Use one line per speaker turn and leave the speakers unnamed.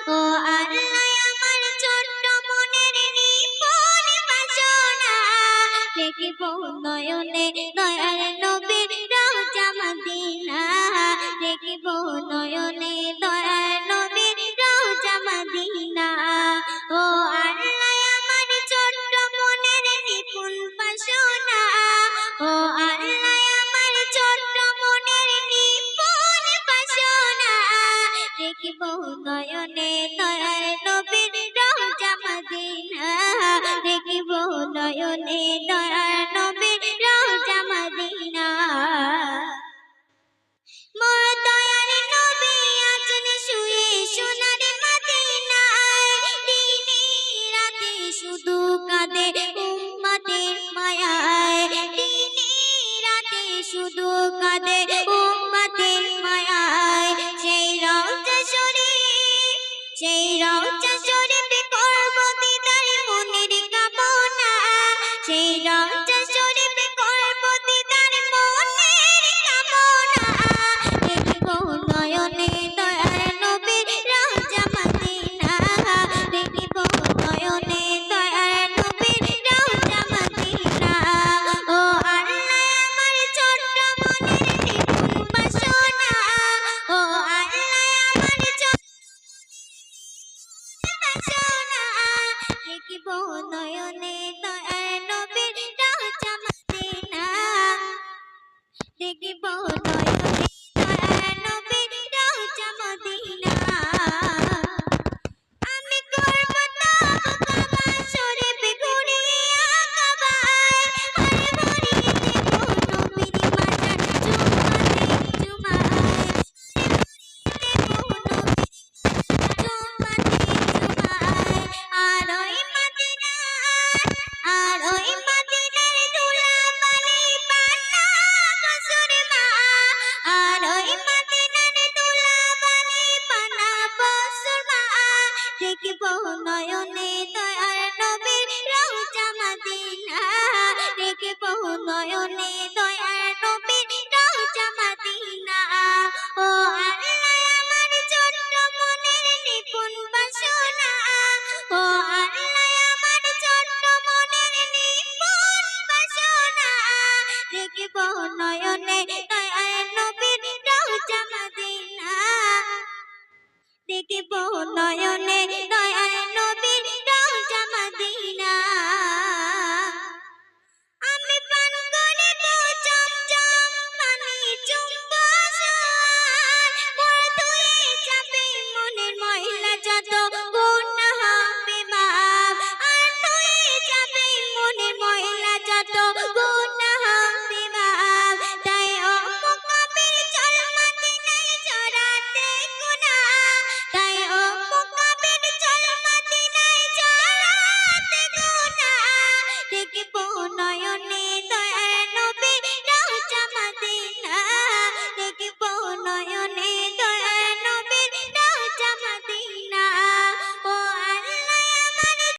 ও আল্লাহ আমার ছোট্ট মনের নিপুণ বাসনা দেখিব নয়নে দয়ার নবীর রওজা মদিনা দেখিব নয়নে দয়ার নবীর রওজা মদিনা ও আল্লাহ আমার ছোট্ট মনের নিপুণ বাসনা ও আল্লাহ আমার ছোট্ট মনের নিপুণ বাসনা দেখিব নয়নে দয়ার নবীর রওজা মদিনা দেখিব নয়নে দয়ার নবীর রওজা মদিনা মোর দয়ার নবী আছেন শুয়ে সোনার মদিনায় দিনে রাতে শুধু কাঁদে উম্মতের মায়ায় দিনে রাতে শুধু কাঁদে উম্মতের মায়ায় সেই রওজা শরীফে করব দিদার মনের কামনা সেই রওজা শরীফে করব দিদার মনের কামনা দেখিব নয়নে দয়ার নবীর রওজা মদিনা দেখিব নয়নে দয়ার নবীর রওজা মদিনা ও আল্লাহ আমার ছোট্ট মনের নিপুণ বাসনা ও আল্লাহ আমার ছোট্ট বাসনা দেখিব নয়নে দয়ার নবীর রওজা মদিনা দেখিব নয়নে দয়ার নবীর রওজা মদিনা আমি করব তব কাবা শরীফ ঘুরিয়া কাবায় হরে ভরিয়ে দেব নবীর বাজার জুমাতে জুমায় দেব নবীর জুমাতে জুমায় আর ওই মদিনার ধুলাবালি পান্না বসুর মা আর ওই মদিনার ধুলাবালি পান্না বসুর মা দেখিব নয়নে দয়ার নবীর রওজা মদিনা দেখিব নয়নে দয়ার নবীর রওজা মদিনা ও আল্লাহ আমার ছোট্ট মনের নিপুণ বাসনা ও আল্লাহ আমার ছোট্ট মনের নিপুণ বাসনা দেখিব নয়নে দয়ার নবীর রওজা মদিনা দেখিব নয়নে